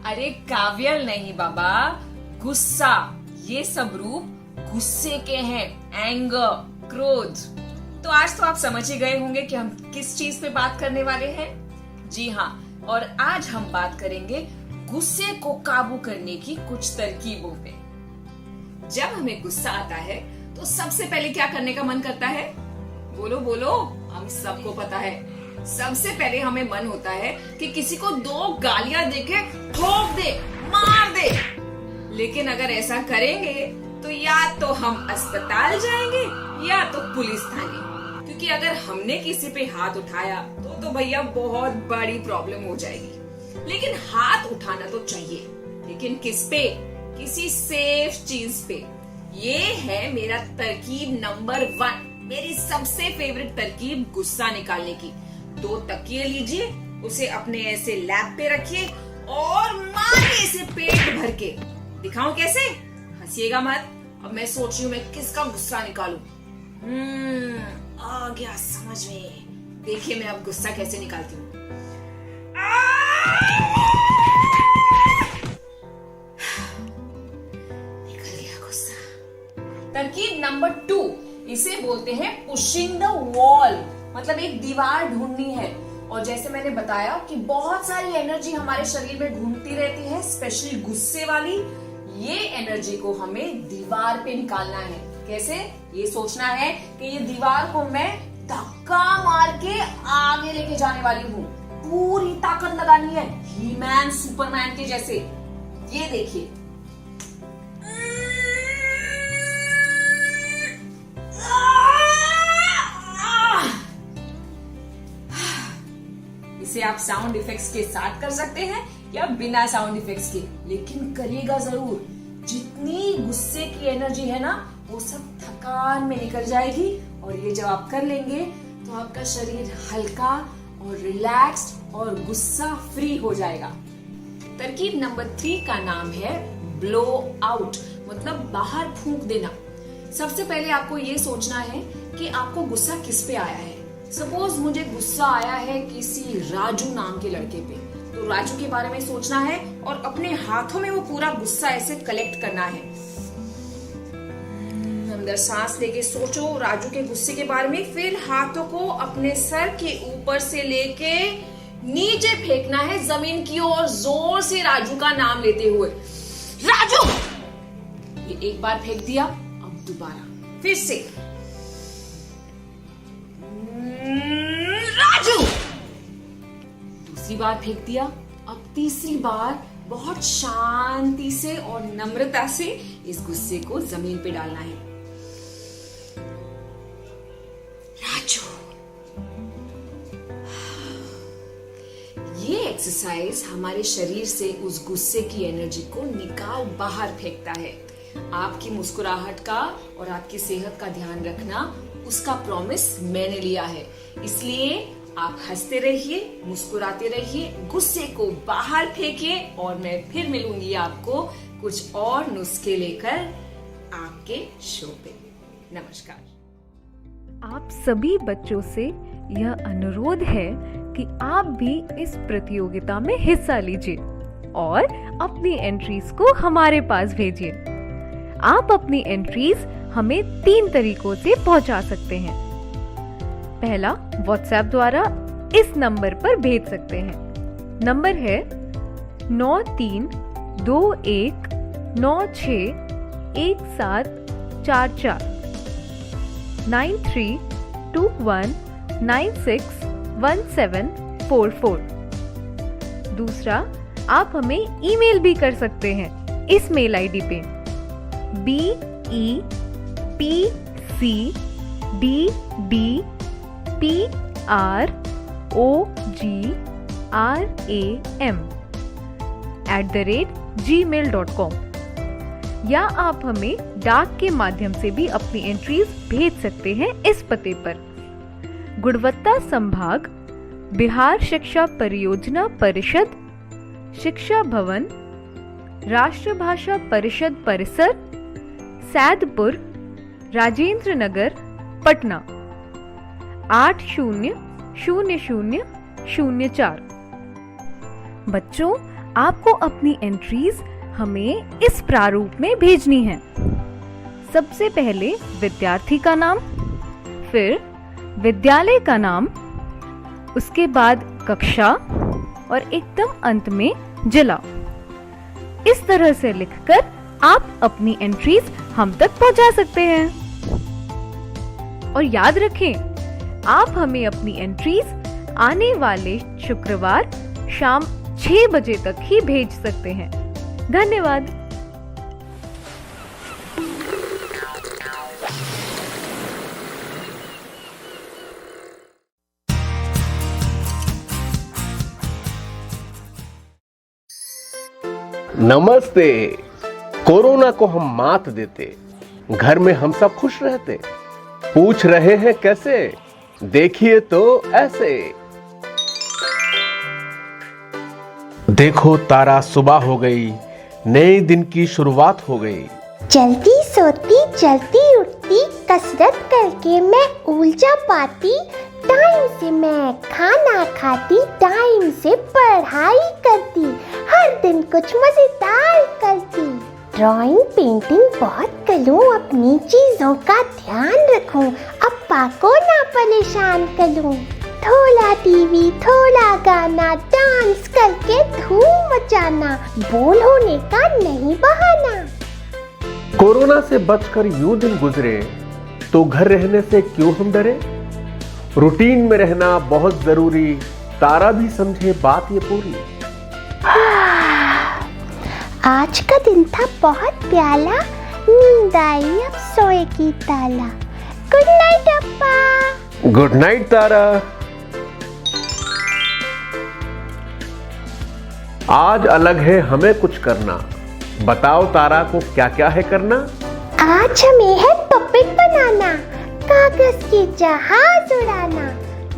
अरे काव्यल नहीं बाबा, गुस्सा। ये सब रूप गुस्से के हैं, एंगर, क्रोध। तो आज तो आप समझ ही गए होंगे कि हम किस चीज पे बात करने वाले हैं। जी हाँ, और आज हम बात करेंगे गुस्से को काबू करने की कुछ तरकीबों पे। जब हमें गुस्सा आता है तो सबसे पहले क्या करने का मन करता है? बोलो बोलो, हम सबको पता है। सबसे पहले हमें मन होता है कि किसी को 2 गालियां देके ठोक दे, मार दे। लेकिन अगर ऐसा करेंगे तो या तो हम अस्पताल जाएंगे या तो पुलिस थाने, क्योंकि अगर हमने किसी पे हाथ उठाया तो भैया बहुत बड़ी प्रॉब्लम हो जाएगी। लेकिन हाथ उठाना तो चाहिए, लेकिन किस पे? किसी सेफ चीज पे। ये है मेरा तरकीब नंबर 1, मेरी सबसे फेवरेट तरकीब गुस्सा निकालने की। 2 तकिए लीजिए, उसे अपने ऐसे लैप पे रखिए और मारिए इसे पेट भर के। दिखाऊं कैसे? हंसिएगा मत। अब मैं सोच रही हूँ मैं किसका गुस्सा निकालूं। आ गया समझ में। देखिए मैं अब गुस्सा कैसे निकालती हूँ। निकल गया गुस्सा। तरकीब नंबर 2, इसे बोलते हैं पुशिंग द वॉल, मतलब एक दीवार ढूंढनी है। और जैसे मैंने बताया कि बहुत सारी एनर्जी हमारे शरीर में घूमती रहती है, स्पेशली गुस्से वाली। ये एनर्जी को हमें दीवार पे निकालना है। कैसे? ये सोचना है कि ये दीवार को मैं धक्का मार के आगे लेके जाने वाली हूँ। पूरी ताकत लगानी है, ही मैन सुपरमैन के जैसे। ये देखिए, इसे आप साउंड इफेक्ट्स के साथ कर सकते हैं या बिना साउंड इफेक्ट्स के, लेकिन करिएगा जरूर। जितनी गुस्से की एनर्जी है ना, वो सब थकान में निकल जाएगी। और ये जब आप कर लेंगे तो आपका शरीर हल्का और रिलैक्स्ड और गुस्सा फ्री हो जाएगा। तरकीब नंबर 3 का नाम है ब्लो आउट, मतलब बाहर फूंक देना। सबसे पहले आपको ये सोचना है कि आपको गुस्सा किस पे आया है। सपोज मुझे गुस्सा आया है किसी राजू नाम के लड़के पे, तो राजू के बारे में सोचना है और अपने हाथों में वो पूरा गुस्सा ऐसे कलेक्ट करना है। अंदर सांस लेके सोचो राजू के गुस्से के बारे में, फिर हाथों को अपने सर के ऊपर से लेके नीचे फेंकना है जमीन की ओर, जोर से राजू का नाम लेते हुए। राजू! ये एक बार फेंक दिया, अब दोबारा, फिर से राजू! दूसरी बार फेंक दिया, अब तीसरी बार बहुत शांति से और नम्रता से इस गुस्से को जमीन पे डालना है। राजू! ये एक्सरसाइज हमारे शरीर से उस गुस्से की एनर्जी को निकाल बाहर फेंकता है। आपकी मुस्कुराहट का और आपकी सेहत का ध्यान रखना, उसका प्रॉमिस मैंने लिया है। इसलिए आप हंसते रहिए, मुस्कुराते रहिए, गुस्से को बाहर फेंकिए और मैं फिर मिलूंगी आपको कुछ और नुस्खे लेकर आपके शो पे। नमस्कार। आप सभी बच्चों से यह अनुरोध है कि आप भी इस प्रतियोगिता में हिस्सा लीजिए और अपनी एंट्रीज को हमारे पास भेजिए। आप अपनी एंट्रीज हमें 3 तरीकों से पहुंचा सकते हैं। पहला, व्हाट्सएप द्वारा इस नंबर पर भेज सकते हैं। नंबर है 9321961744 9321961744। दूसरा, आप हमें ईमेल भी कर सकते हैं इस मेल आईडी पे BEPCDDPROGRAM@gmail.com, या आप हमें डाक के माध्यम से भी अपनी एंट्रीज भेज सकते हैं इस पते पर। गुणवत्ता संभाग, बिहार शिक्षा परियोजना परिषद, शिक्षा भवन, राष्ट्रभाषा परिषद परिसर, सैदपुर, राजेंद्र नगर, पटना 800004। बच्चों, आपको अपनी एंट्रीज हमें इस प्रारूप में भेजनी है। सबसे पहले विद्यार्थी का नाम, फिर विद्यालय का नाम, उसके बाद कक्षा और एकदम अंत में जिला। इस तरह से लिखकर आप अपनी एंट्रीज हम तक पहुंचा सकते हैं। और याद रखें, आप हमें अपनी एंट्रीज आने वाले शुक्रवार शाम 6 बजे तक ही भेज सकते हैं। धन्यवाद। नमस्ते। कोरोना को हम मात देते, घर में हम सब खुश रहते। पूछ रहे हैं कैसे? देखिए तो ऐसे। देखो तारा, सुबह हो गई, नए दिन की शुरुआत हो गई। जल्दी सोती जल्दी उठती, कसरत करके मैं ऊर्जा पाती। टाइम से मैं खाना खाती, टाइम से पढ़ाई करती, हर दिन कुछ मजेदार करती। ड्राइंग पेंटिंग बहुत करूं, अपनी चीजों का ध्यान रखूं, अप्पा को ना परेशान करूं। थोड़ा टीवी थोड़ा गाना, डांस करके धूम मचाना, बोल होने का नहीं बहाना। कोरोना से बचकर यूं दिन गुजरे तो घर रहने से क्यों हम डरे। रूटीन में रहना बहुत जरूरी, तारा भी समझे बात ये पूरी। आज का दिन था बहुत प्याला, नींद आई अब सोएगी ताला। गुड नाइट अप्पा। गुड नाइट तारा। आज अलग है हमें कुछ करना, बताओ तारा को क्या क्या है करना। आज हमें है पपेट बनाना, कागज के जहाज उड़ाना,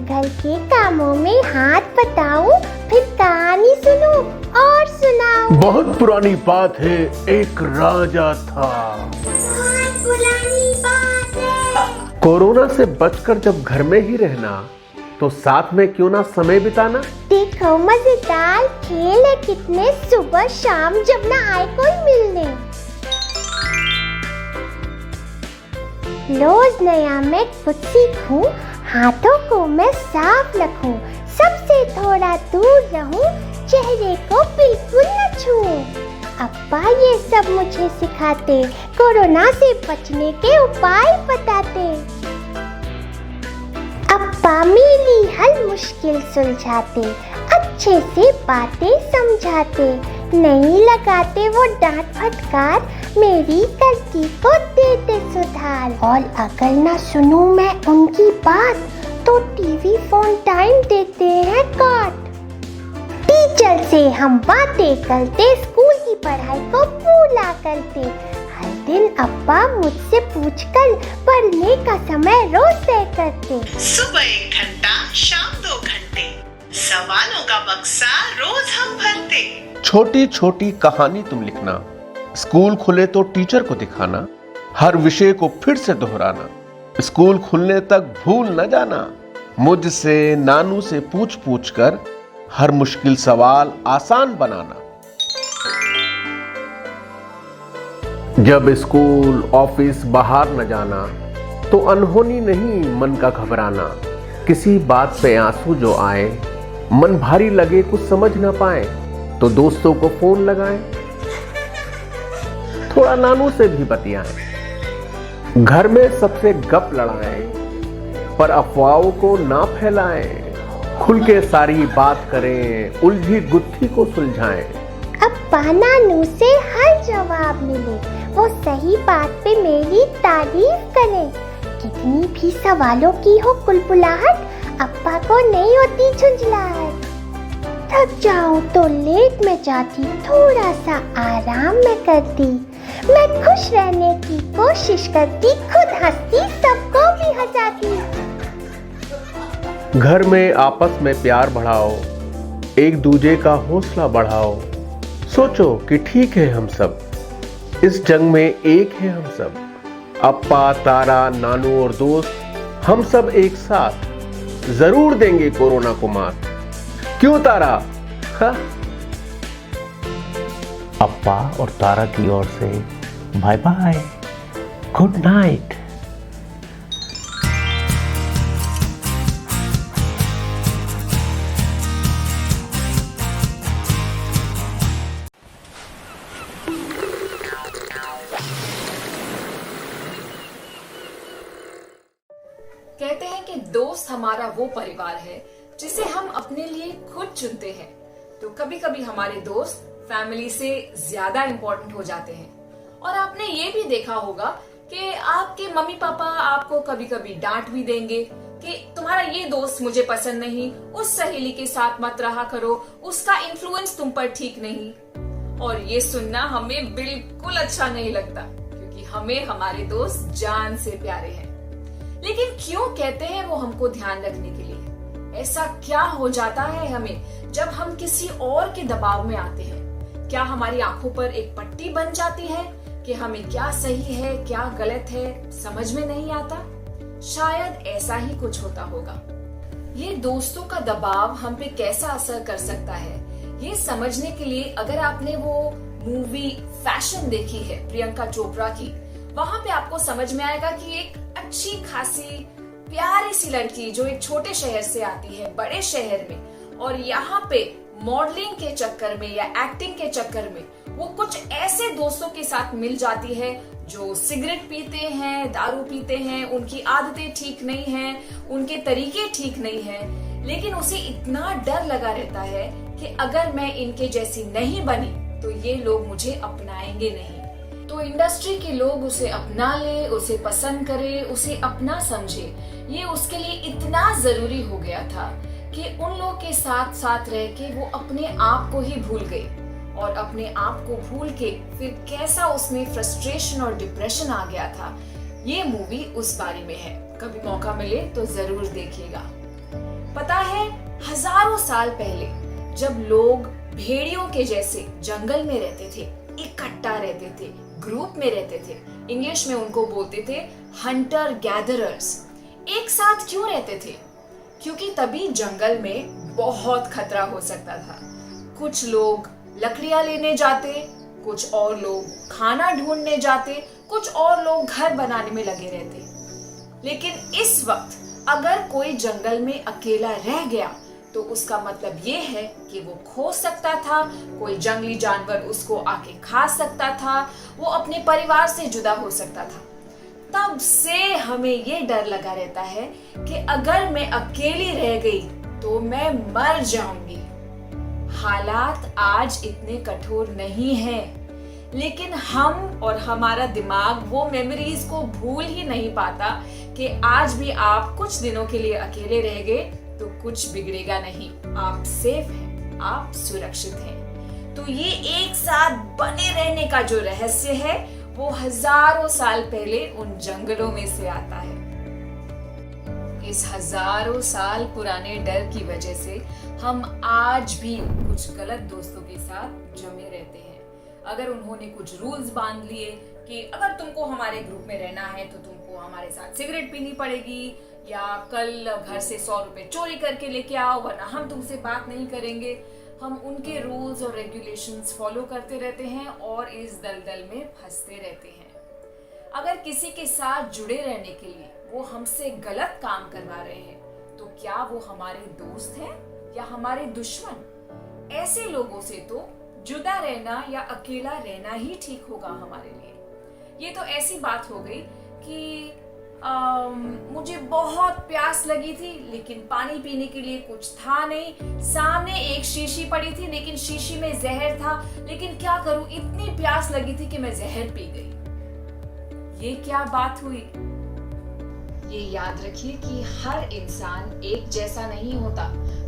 घर के कामों में हाथ बटाऊं, फिर कहानी सुनूं और सुनाऊं। बहुत पुरानी बात है, एक राजा था। बहुत पुरानी बात है। कोरोना से बचकर जब घर में ही रहना, तो साथ में क्यों ना समय बिताना। देखो मजेदार खेल है कितने, सुबह शाम जब ना आए कोई मिलने। रोज नया मैं कुछ सीखूं, हाथों को मैं साफ रखूं, सबसे थोड़ा दूर रहूं, चेहरे को बिल्कुल न छूऊं। अप्पा ये सब मुझे सिखाते, कोरोना से बचने के उपाय बताते। अप्पा मेरी हर मुश्किल सुलझाते, अच्छे से बातें समझाते, नहीं लगाते वो डांट फटकार, मेरी गलती को देते सुधार। और अगर ना सुनूं मैं उनकी बात, तो टीवी फोन टाइम देते हैं काट। टीचर से हम बातें करते, स्कूल की पढ़ाई को भूला करते। हर दिन अप्पा मुझसे पूछकर पढ़ने का समय रोज तय करते। सुबह 1 घंटा, शाम 2 घंटे, सवालों का बक्सा रोज हम भरते। छोटी छोटी कहानी तुम लिखना, स्कूल खुले तो टीचर को दिखाना, हर विषय को फिर से दोहराना, स्कूल खुलने तक भूल न जाना। मुझसे, नानू से पूछ पूछ कर हर मुश्किल सवाल आसान बनाना। जब स्कूल, ऑफिस बाहर न जाना तो अनहोनी नहीं मन का घबराना। किसी बात पे आंसू जो आए, मन भारी लगे कुछ समझ ना पाए, तो दोस्तों को फोन लगाएं, थोड़ा नानू से भी बतियाएं। घर में सबसे गप लड़ाएं, पर अफवाहों को ना फैलाएं। खुल के सारी बात करें, उलझी गुत्थी को सुलझाएं। अब्बा नानू से हर जवाब मिले, वो सही बात पे मेरी तारीफ करें। कितनी भी सवालों की हो कुलबुलाहट, अब्बा को नहीं होती झुंझलाहट। थक जाऊं तो लेट में जाती, थोड़ा सा आराम में करती। मैं खुश रहने की कोशिश करती, खुद हंसती सबको भी हंसाती। घर में आपस में प्यार बढ़ाओ, एक दूजे का हौसला बढ़ाओ। सोचो कि ठीक है हम सब, इस जंग में एक है हम सब। अप्पा, तारा, नानू और दोस्त हम सब एक साथ जरूर देंगे कोरोना को मात। क्यों तारा? हा? अप्पा और तारा की ओर से बाय बाय, गुड नाइट। कहते हैं कि दोस्त हमारा वो परिवार है जिसे हम अपने लिए खुद चुनते हैं। तो कभी कभी हमारे दोस्त फैमिली से ज्यादा इम्पोर्टेंट हो जाते हैं। और आपने ये भी देखा होगा कि आपके मम्मी पापा आपको कभी कभी डांट भी देंगे कि तुम्हारा ये दोस्त मुझे पसंद नहीं, उस सहेली के साथ मत रहा करो, उसका इन्फ्लुएंस तुम पर ठीक नहीं। और ये सुनना हमें बिल्कुल अच्छा नहीं लगता, क्योंकि हमें हमारे दोस्त जान से प्यारे हैं। लेकिन क्यों कहते हैं वो हमको ध्यान रखने के लिए? ऐसा क्या हो जाता है हमें जब हम किसी और के दबाव में आते हैं? क्या हमारी आंखों पर एक पट्टी बन जाती है कि हमें क्या सही है क्या गलत है समझ में नहीं आता? शायद ऐसा ही कुछ होता होगा। ये दोस्तों का दबाव हम पे कैसा असर कर सकता है, ये समझने के लिए अगर आपने वो मूवी फैशन देखी है प्रियंका चोपड़ा की, वहां पे आपको समझ में आएगा कि एक अच्छी खासी प्यारी सी लड़की जो एक छोटे शहर से आती है बड़े शहर में, और यहाँ पे मॉडलिंग के चक्कर में या एक्टिंग के चक्कर में वो कुछ ऐसे दोस्तों के साथ मिल जाती है जो सिगरेट पीते हैं, दारू पीते हैं, उनकी आदतें ठीक नहीं हैं, उनके तरीके ठीक नहीं हैं, लेकिन उसे इतना डर लगा रहता है कि अगर मैं इनके जैसी नहीं बनी तो ये लोग मुझे अपनाएंगे नहीं। तो इंडस्ट्री के लोग उसे अपना ले, उसे पसंद करे, उसे अपना समझे, ये उसके लिए इतना जरूरी हो गया था कि उन लोगों के साथ साथ रह के वो अपने आप को ही भूल गई। और अपने आप को भूल के फिर कैसा उसमें फ्रस्ट्रेशन और डिप्रेशन आ गया था, ये मूवी उस बारे में है। कभी मौका मिले तो जरूर देखिएगा। पता है, हजारों साल पहले जब लोग भेड़ियों के जैसे जंगल में रहते थे, इकट्ठा रहते थे, ग्रुप में रहते थे, इंग्लिश में उनको बोलते थे हंटर गैदरर्स। एक साथ क्यों रहते थे? क्योंकि तभी जंगल में बहुत खतरा हो सकता था। कुछ लोग लकड़ियां लेने जाते, कुछ और लोग खाना ढूंढने जाते, कुछ और लोग घर बनाने में लगे रहते। लेकिन इस वक्त अगर कोई जंगल में अकेला रह गया तो उसका मतलब ये है कि वो खो सकता था, कोई जंगली जानवर उसको आके खा सकता था, वो अपने परिवार से जुदा हो सकता था। तब से हमें ये डर लगा रहता है कि अगर मैं अकेली रह गई तो मैं मर जाऊंगी। हालात आज इतने कठोर नहीं हैं, लेकिन हम और हमारा दिमाग वो मेमोरीज को भूल ही नहीं पाता कि आज भी आप कुछ दिनों के लिए अकेले रह गए तो कुछ बिगड़ेगा नहीं, आप सेफ हैं, आप सुरक्षित हैं। तो ये एक साथ बने रहने का जो रहस्य है वो हजारों साल पहले उन जंगलों में से आता है। इस हजारों साल पुराने डर की वजह से हम आज भी कुछ गलत दोस्तों के साथ जमे रहते हैं। अगर उन्होंने कुछ रूल्स बांध लिए कि अगर तुमको हमारे ग्रुप में रहना है तो तुमको हमारे साथ सिगरेट पीनी पड़ेगी, या कल घर से 100 रुपए चोरी करके लेके आओ वरना हम तुमसे बात नहीं करेंगे। हम उनके रूल्स और रेगुलेशंस फॉलो करते रहते हैं और इस दलदल में फंसते रहते हैं। अगर किसी के साथ जुड़े रहने के लिए वो हमसे गलत काम करवा रहे हैं तो क्या वो हमारे दोस्त हैं या हमारे दुश्मन? ऐसे लोगों से तो जुदा रहना या अकेला रहना ही ठीक होगा हमारे लिए। ये तो ऐसी बात हो गई कि मुझे बहुत प्यास लगी थी लेकिन पानी पीने के लिए कुछ था नहीं। सामने एक शीशी पड़ी थी लेकिन शीशी में जहर था, लेकिन क्या करूं, इतनी प्यास लगी थी कि मैं जहर पी गई। ये क्या बात हुई? ये याद रखिए कि हर इंसान एक जैसा नहीं होता,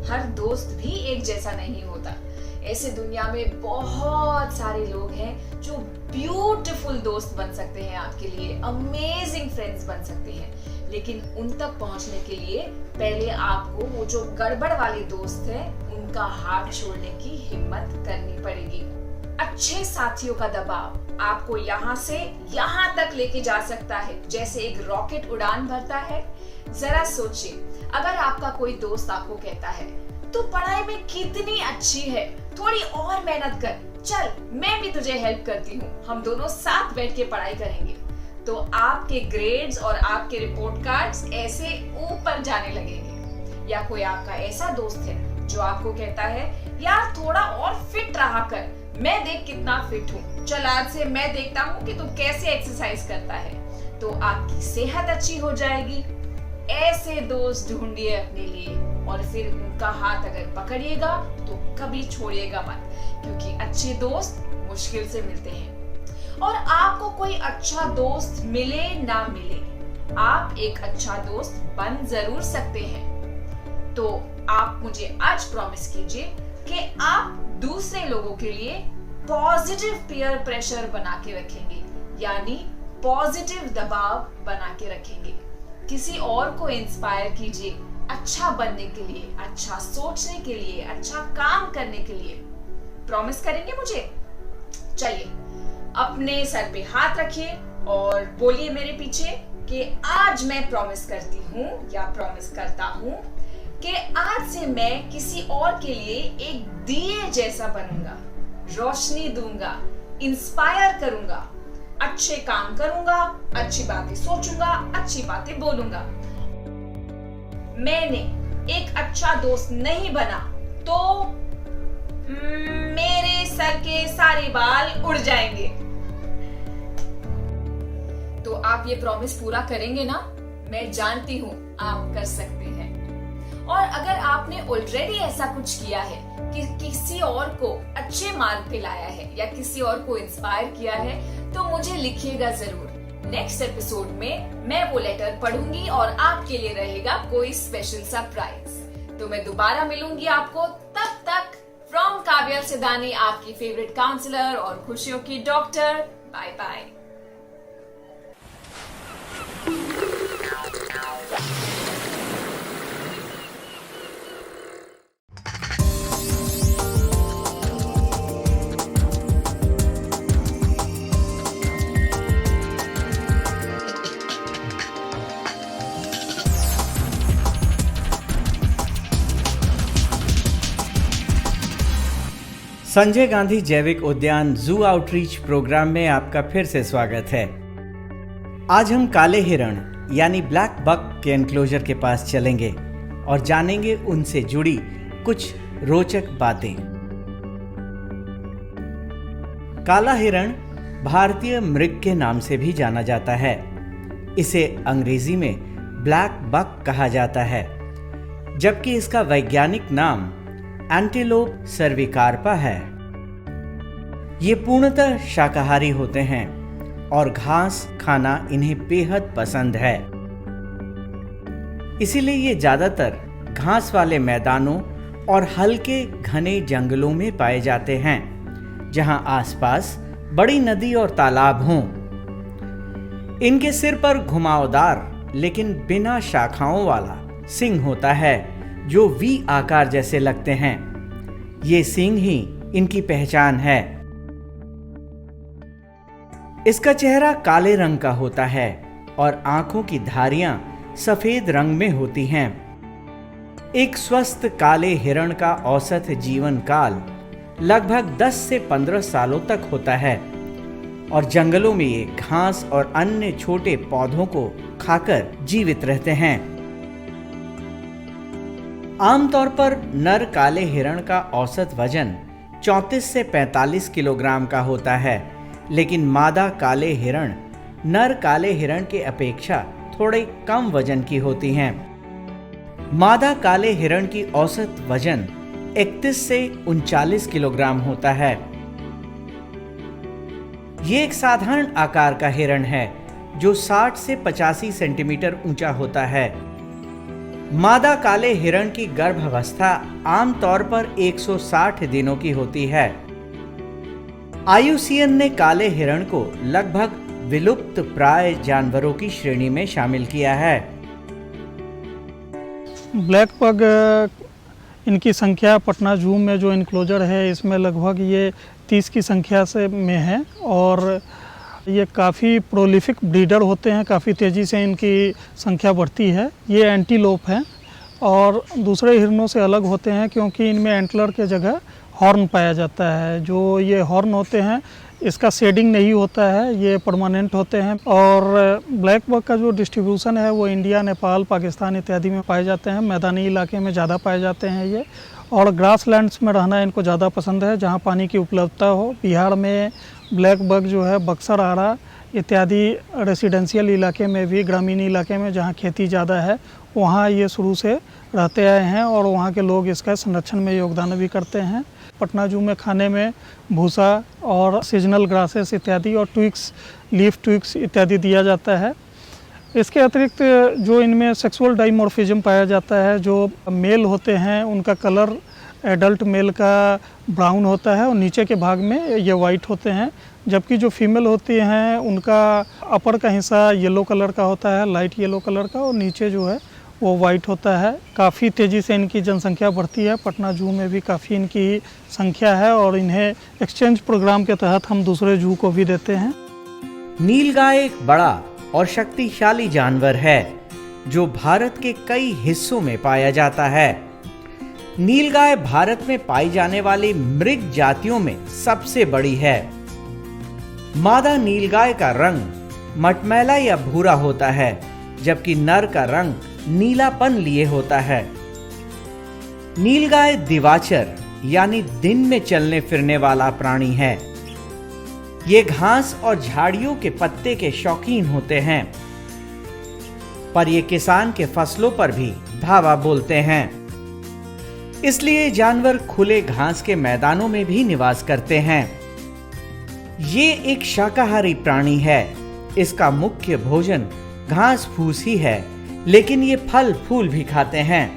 हर दोस्त भी एक जैसा नहीं होता। ऐसे दुनिया में बहुत सारे लोग हैं जो ब्यूटीफुल दोस्त बन सकते हैं आपके लिए, अमेजिंग फ्रेंड्स बन सकते हैं, लेकिन उन तक पहुंचने के लिए पहले आपको वो जो गड़बड़ वाले दोस्त हैं उनका हाथ छोड़ने की हिम्मत करनी पड़ेगी। अच्छे साथियों का दबाव आपको यहाँ से यहाँ तक लेके जा सकता है जैसे एक रॉकेट उड़ान भरता है। जरा सोचिए, अगर आपका कोई दोस्त आपको कहता है तू पढ़ाई में कितनी अच्छी है, थोड़ी और मेहनत कर, चल मैं भी तुझे हेल्प करती हूँ, हम दोनों साथ बैठ के पढ़ाई करेंगे, तो आपके ग्रेड्स और आपके रिपोर्ट कार्ड्स ऐसे ऊपर जाने लगेंगे। या कोई आपका ऐसा दोस्त है जो आपको कहता है यार थोड़ा और फिट रहा कर, मैं देख कितना फिट हूँ, चल आज से मैं देखता हूँ कि तू कैसे एक्सरसाइज करता है, तो आपकी सेहत अच्छी हो जाएगी। ऐसे दोस्त ढूंढिए अपने लिए और फिर उनका हाथ अगर पकड़िएगा तो कभी छोड़िएगा मत, क्योंकि अच्छे दोस्त मुश्किल से मिलते हैं। और आपको कोई अच्छा दोस्त मिले ना मिले, आप एक अच्छा दोस्त बन जरूर सकते हैं। तो आप मुझे आज प्रॉमिस कीजिए कि आप दूसरे लोगों के लिए पॉजिटिव पीयर प्रेशर बना के रखेंगे, यानी पॉजिटिव दबाव बना के रखेंगे। किसी और को इंस्पायर कीजिए अच्छा बनने के लिए, अच्छा सोचने के लिए, अच्छा काम करने के लिए। प्रॉमिस करेंगे मुझे? चलिए अपने सर पे हाथ रखिए और बोलिए मेरे पीछे कि आज मैं प्रॉमिस करती हूँ या प्रॉमिस करता हूँ कि आज से मैं किसी और के लिए एक दिए जैसा बनूंगा, रोशनी दूंगा, इंस्पायर करूंगा, अच्छे काम करूंगा, अच्छी बातें सोचूंगा, अच्छी बातें बोलूंगा। मैंने एक अच्छा दोस्त नहीं बना तो मेरे सर के सारे बाल उड़ जाएंगे। तो आप ये प्रॉमिस पूरा करेंगे ना? मैं जानती हूँ आप कर सकते हैं। और अगर आपने ऑलरेडी ऐसा कुछ किया है कि किसी और को अच्छे मार्ग पे लाया है या किसी और को इंस्पायर किया है तो मुझे लिखिएगा जरूर। नेक्स्ट एपिसोड में मैं वो लेटर पढ़ूंगी और आपके लिए रहेगा कोई स्पेशल सरप्राइज। तो मैं दोबारा मिलूंगी आपको, तब तक फ्रॉम काव्या सिदानी, आपकी फेवरेट काउंसलर और खुशियों की doctor. Bye bye. Sanjay Gandhi जैविक उद्यान जू आउटरीच प्रोग्राम में आपका फिर से स्वागत है। आज हम काले हिरण यानी ब्लैक बक के एनक्लोजर के पास चलेंगे और जानेंगे उनसे जुड़ी कुछ रोचक बातें। काला हिरण भारतीय मृग के नाम से भी जाना जाता है। इसे अंग्रेजी में ब्लैक बक कहा जाता है, जबकि इसका वैज्ञानिक नाम एंटीलोप सर्विकार्पा है। ये पूर्णतः शाकाहारी होते हैं और घास खाना इन्हें बेहद पसंद है। इसीलिए ये ज्यादातर घास वाले मैदानों और हल्के घने जंगलों में पाए जाते हैं, जहां आसपास बड़ी नदी और तालाब हों। इनके सिर पर घुमावदार लेकिन बिना शाखाओं वाला सींग होता है, जो वी आकार जैसे लगते हैं। ये सींग ही इनकी पहचान है। इसका चेहरा काले रंग का होता है और आंखों की धारियां सफेद रंग में होती हैं। एक स्वस्थ काले हिरण का औसत जीवन काल लगभग 10 से 15 सालों तक होता है और जंगलों में ये घास और अन्य छोटे पौधों को खाकर जीवित रहते हैं। आमतौर पर नर काले हिरण का औसत वजन 34 से 45 किलोग्राम का होता है, लेकिन मादा काले हिरण नर काले हिरण के अपेक्षा थोड़े कम वजन की होती हैं। मादा काले हिरण की औसत वजन 31 से 39 किलोग्राम होता है। ये एक साधारण आकार का हिरण है जो 60 से 85 सेंटीमीटर ऊंचा होता है। मादा काले हिरण की गर्भावस्था आमतौर पर 160 दिनों की होती है। IUCN ने काले हिरण को लगभग विलुप्त प्राय जानवरों की श्रेणी में शामिल किया है। ब्लैक पग इनकी संख्या पटना जू में जो इनक्लोजर है इसमें लगभग ये 30 की संख्या से में है और ये काफ़ी प्रोलिफिक ब्रीडर होते हैं, काफ़ी तेज़ी से इनकी संख्या बढ़ती है। ये एंटीलोप हैं और दूसरे हिरणों से अलग होते हैं क्योंकि इनमें एंटलर के जगह हॉर्न पाया जाता है। जो ये हॉर्न होते हैं इसका शेडिंग नहीं होता है, ये परमानेंट होते हैं। और ब्लैक बग का जो डिस्ट्रीब्यूशन है वो इंडिया, नेपाल, पाकिस्तान इत्यादि में पाए जाते हैं। मैदानी इलाके में ज़्यादा पाए जाते हैं ये, और ग्रास लैंड्स में रहना इनको ज़्यादा पसंद है जहाँ पानी की उपलब्धता हो। बिहार में ब्लैक बग जो है बक्सर, आरा इत्यादि रेसिडेंशियल इलाके में भी, ग्रामीण इलाके में जहाँ खेती ज़्यादा है वहाँ ये शुरू से रहते आए हैं और वहाँ के लोग इसका संरक्षण में योगदान भी करते हैं। पटना जू में खाने में भूसा और सीजनल ग्रासेस इत्यादि और ट्विक्स, लीफ ट्विक्स इत्यादि दिया जाता है। इसके अतिरिक्त जो इनमें सेक्सुअल डाइमॉर्फिज्म पाया जाता है, जो मेल होते हैं उनका कलर एडल्ट मेल का ब्राउन होता है और नीचे के भाग में ये वाइट होते हैं, जबकि जो फीमेल होती हैं उनका अपर का हिस्सा येलो कलर का होता है, लाइट येलो कलर का, और नीचे जो है वो वाइट होता है। काफ़ी तेज़ी से इनकी जनसंख्या बढ़ती है। पटना जू में भी काफ़ी इनकी संख्या है और इन्हें एक्सचेंज प्रोग्राम के तहत हम दूसरे जू को भी देते हैं। नीलगाय एक बड़ा और शक्तिशाली जानवर है जो भारत के कई हिस्सों में पाया जाता है। नीलगाय भारत में पाई जाने वाली मृग जातियों में सबसे बड़ी है। मादा नीलगाय का रंग मटमैला या भूरा होता है, जबकि नर का रंग नीलापन लिए होता है। नीलगाय दिवाचर यानी दिन में चलने फिरने वाला प्राणी है। ये घास और झाड़ियों के पत्ते के शौकीन होते हैं, पर ये किसान के फसलों पर भी धावा बोलते हैं। इसलिए जानवर खुले घास के मैदानों में भी निवास करते हैं। ये एक शाकाहारी प्राणी है। इसका मुख्य भोजन घास फूस ही है, लेकिन ये फल फूल भी खाते हैं।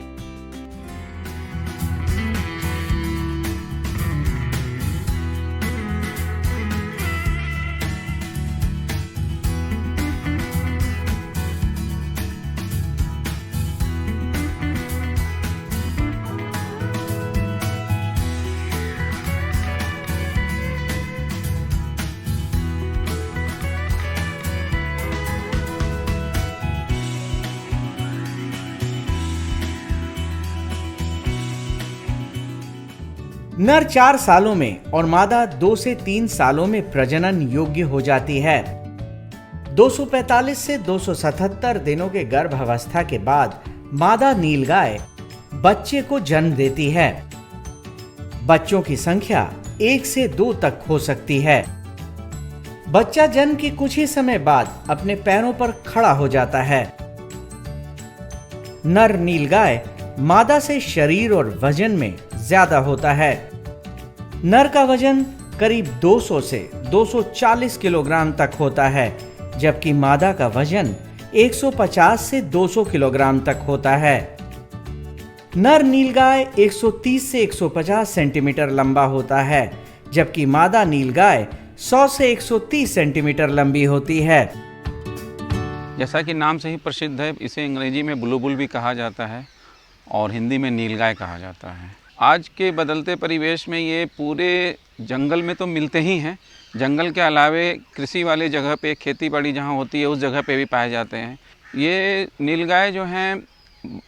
नर 4 सालों में और मादा 2 से 3 सालों में प्रजनन योग्य हो जाती है। 245 से 277 दिनों के गर्भावस्था के बाद मादा नीलगाय बच्चे को जन्म देती है। बच्चों की संख्या 1 से 2 तक हो सकती है। बच्चा जन्म के कुछ ही समय बाद अपने पैरों पर खड़ा हो जाता है। नर नीलगाय मादा से शरीर और वजन में ज्यादा होता है। नर का वजन करीब 200 से 240 किलोग्राम तक होता है, जबकि मादा का वजन 150 से 200 किलोग्राम तक होता है। नर नीलगाय 130 से 150 सेंटीमीटर लंबा होता है, जबकि मादा नीलगाय 100 से 130 सेंटीमीटर लंबी होती है। जैसा कि नाम से ही प्रसिद्ध है, इसे अंग्रेजी में बुलबुल भी कहा जाता है और हिंदी में नीलगाय कहा जाता है। आज के बदलते परिवेश में ये पूरे जंगल में तो मिलते ही हैं, जंगल के अलावे कृषि वाले जगह पे, खेती बाड़ी जहाँ होती है उस जगह पे भी पाए जाते हैं। ये नीलगाय जो हैं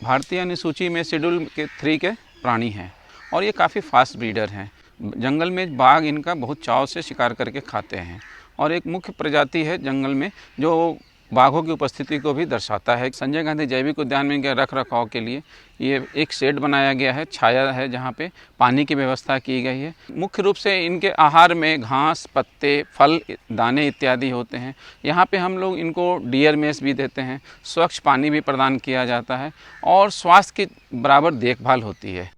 भारतीय अनुसूची में शेड्यूल के 3 के प्राणी हैं और ये काफ़ी फास्ट ब्रीडर हैं। जंगल में बाघ इनका बहुत चाव से शिकार करके खाते हैं और एक मुख्य प्रजाति है जंगल में जो बाघों की उपस्थिति को भी दर्शाता है। संजय गांधी जैविक उद्यान में इनके रख रखाव के लिए ये एक शेड बनाया गया है, छाया है जहाँ पे पानी की व्यवस्था की गई है। मुख्य रूप से इनके आहार में घास, पत्ते, फल, दाने इत्यादि होते हैं। यहाँ पे हम लोग इनको डियर मेस भी देते हैं, स्वच्छ पानी भी प्रदान किया जाता है और स्वास्थ्य की बराबर देखभाल होती है।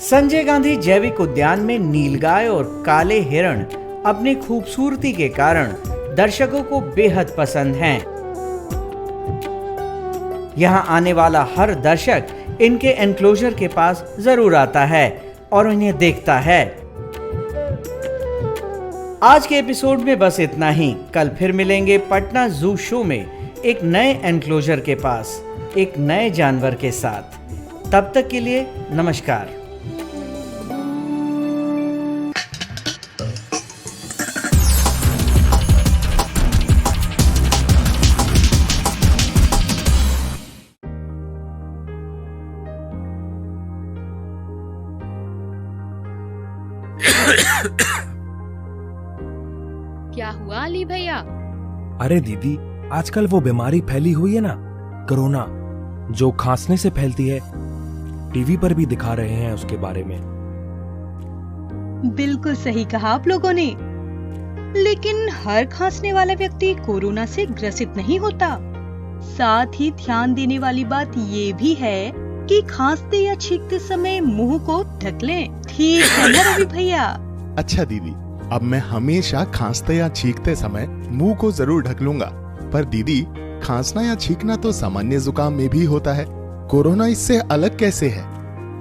संजय गांधी जैविक उद्यान में नीलगाय और काले हिरण अपनी खूबसूरती के कारण दर्शकों को बेहद पसंद हैं। यहां आने वाला हर दर्शक इनके एनक्लोजर के पास जरूर आता है और इन्हें देखता है। आज के एपिसोड में बस इतना ही। कल फिर मिलेंगे पटना जू शो में एक नए एनक्लोजर के पास एक नए जानवर के साथ। तब तक के लिए नमस्कार। क्या हुआ अली भैया? अरे दीदी, आजकल वो बीमारी फैली हुई है ना, कोरोना, जो खांसने से फैलती है। टीवी पर भी दिखा रहे हैं उसके बारे में। बिल्कुल सही कहा आप लोगों ने, लेकिन हर खांसने वाला व्यक्ति कोरोना से ग्रसित नहीं होता। साथ ही ध्यान देने वाली बात ये भी है कि खांसते या छींकते समय मुंह को ढक लें। ठीक है ना रवि भैया? अच्छा दीदी, अब मैं हमेशा खांसते या छींकते समय मुंह को जरूर ढक लूंगा। पर दीदी, खांसना या छींकना तो सामान्य जुकाम में भी होता है, कोरोना इससे अलग कैसे है?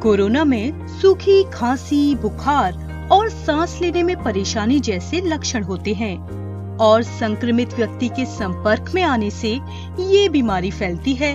कोरोना में सूखी खांसी, बुखार और सांस लेने में परेशानी जैसे लक्षण होते हैं और संक्रमित व्यक्ति के संपर्क में आने से ये बीमारी फैलती है।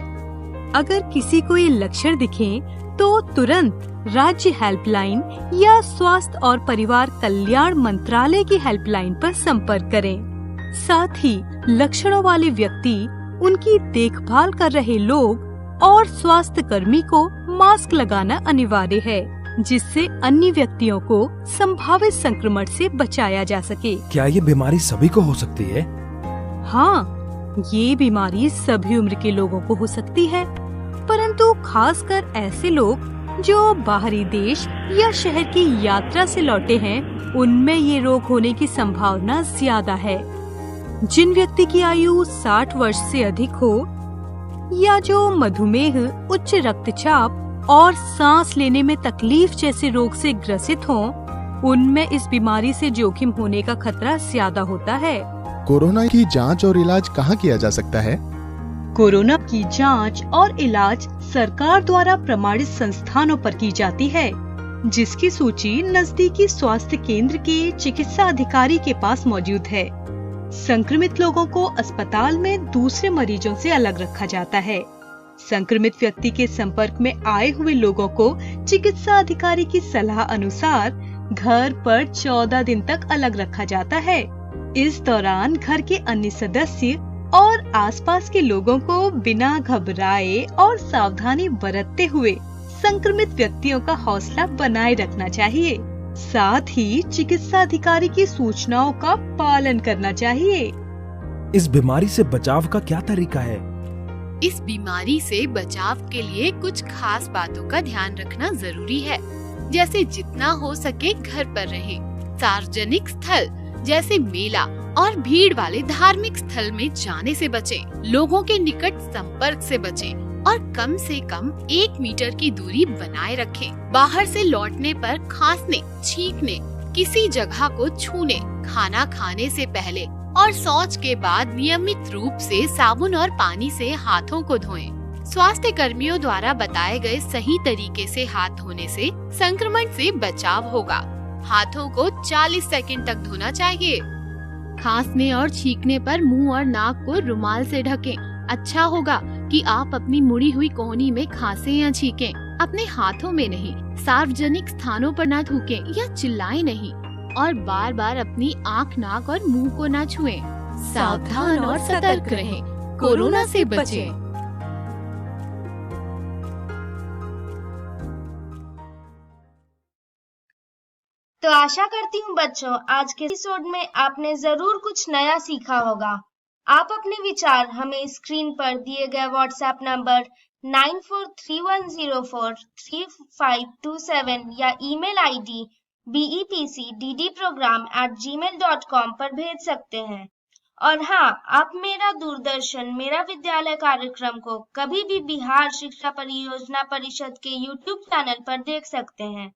अगर किसी को ये लक्षण दिखें तो तुरंत राज्य हेल्पलाइन या स्वास्थ्य और परिवार कल्याण मंत्रालय की हेल्पलाइन पर संपर्क करें। साथ ही लक्षणों वाले व्यक्ति, उनकी देखभाल कर रहे लोग और स्वास्थ्य कर्मी को मास्क लगाना अनिवार्य है, जिससे अन्य व्यक्तियों को संभावित संक्रमण से बचाया जा सके। क्या ये बीमारी सभी को हो सकती है? हाँ, ये बीमारी सभी उम्र के लोगों को हो सकती है, परंतु खासकर ऐसे लोग जो बाहरी देश या शहर की यात्रा से लौटे हैं, उनमें ये रोग होने की संभावना ज्यादा है। जिन व्यक्ति की आयु 60 वर्ष से अधिक हो या जो मधुमेह, उच्च रक्तचाप और सांस लेने में तकलीफ जैसे रोग से ग्रसित हों, उनमें इस बीमारी से जोखिम होने का खतरा ज्यादा होता है। कोरोना की जांच और इलाज कहाँ किया जा सकता है? कोरोना की जांच और इलाज सरकार द्वारा प्रमाणित संस्थानों पर की जाती है, जिसकी सूची नजदीकी स्वास्थ्य केंद्र के चिकित्सा अधिकारी के पास मौजूद है। संक्रमित लोगों को अस्पताल में दूसरे मरीजों से अलग रखा जाता है। संक्रमित व्यक्ति के संपर्क में आए हुए लोगों को चिकित्सा अधिकारी की सलाह अनुसार घर पर 14 दिन तक अलग रखा जाता है। इस दौरान घर के अन्य सदस्य और आसपास के लोगों को बिना घबराए और सावधानी बरतते हुए संक्रमित व्यक्तियों का हौसला बनाए रखना चाहिए। साथ ही चिकित्सा अधिकारी की सूचनाओं का पालन करना चाहिए। इस बीमारी से बचाव का क्या तरीका है? इस बीमारी से बचाव के लिए कुछ खास बातों का ध्यान रखना जरूरी है, जैसे जितना हो सके घर पर रहें। सार्वजनिक स्थल जैसे मेला और भीड़ वाले धार्मिक स्थल में जाने से बचें। लोगों के निकट संपर्क से बचें और कम से कम 1 मीटर की दूरी बनाए रखें। बाहर से लौटने पर खांसने, छींकने, किसी जगह को छूने, खाना खाने से पहले और शौच के बाद नियमित रूप से साबुन और पानी से हाथों को धोएं। स्वास्थ्य कर्मियों द्वारा बताए गए सही तरीके से हाथ धोने से संक्रमण से बचाव होगा। हाथों को 40 सेकंड तक धोना चाहिए। खांसने और छींकने पर मुंह और नाक को रुमाल से ढकें। अच्छा होगा कि आप अपनी मुड़ी हुई कोहनी में खांसें या छींकें, अपने हाथों में नहीं। सार्वजनिक स्थानों पर न थूकें या चिल्लाएं नहीं और बार बार अपनी आँख, नाक और मुंह को न छुएं। सावधान और सतर्क रहें। कोरोना से बचें। तो आशा करती हूँ बच्चों, आज के एपिसोड में आपने जरूर कुछ नया सीखा होगा। आप अपने विचार हमें स्क्रीन पर दिए गए व्हाट्सएप नंबर 9431043527 या ईमेल आईडी bepcddprogram@gmail.com पर भेज सकते हैं। और हाँ, आप मेरा दूरदर्शन मेरा विद्यालय कार्यक्रम को कभी भी बिहार शिक्षा परियोजना परिषद के YouTube चैनल पर देख सकते हैं।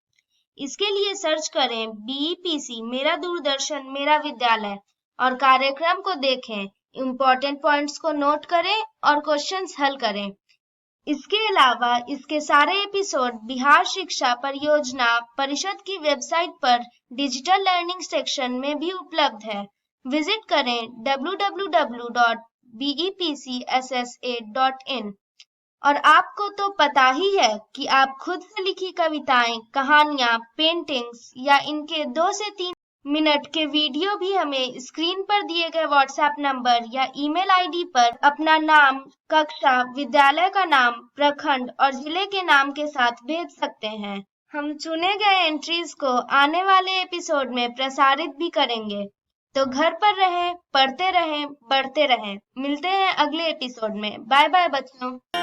इसके लिए सर्च करें BEPC मेरा दूरदर्शन मेरा विद्यालय और कार्यक्रम को देखें, इम्पोर्टेंट पॉइंट्स को नोट करें और क्वेश्चंस हल करें। इसके अलावा इसके सारे एपिसोड बिहार शिक्षा परियोजना परिषद की वेबसाइट पर डिजिटल लर्निंग सेक्शन में भी उपलब्ध है। विजिट करें www.bepcssa.in। और आपको तो पता ही है कि आप खुद से लिखी कविताएं, कहानियां, पेंटिंग्स या इनके 2 से 3 मिनट के वीडियो भी हमें स्क्रीन पर दिए गए व्हाट्सएप नंबर या ईमेल आईडी पर अपना नाम, कक्षा, विद्यालय का नाम, प्रखंड और जिले के नाम के साथ भेज सकते हैं। हम चुने गए एंट्रीज को आने वाले एपिसोड में प्रसारित भी करेंगे। तो घर पर रहें, पढ़ते रहें, बढ़ते रहें। मिलते हैं अगले एपिसोड में। बाय बाय बच्चों।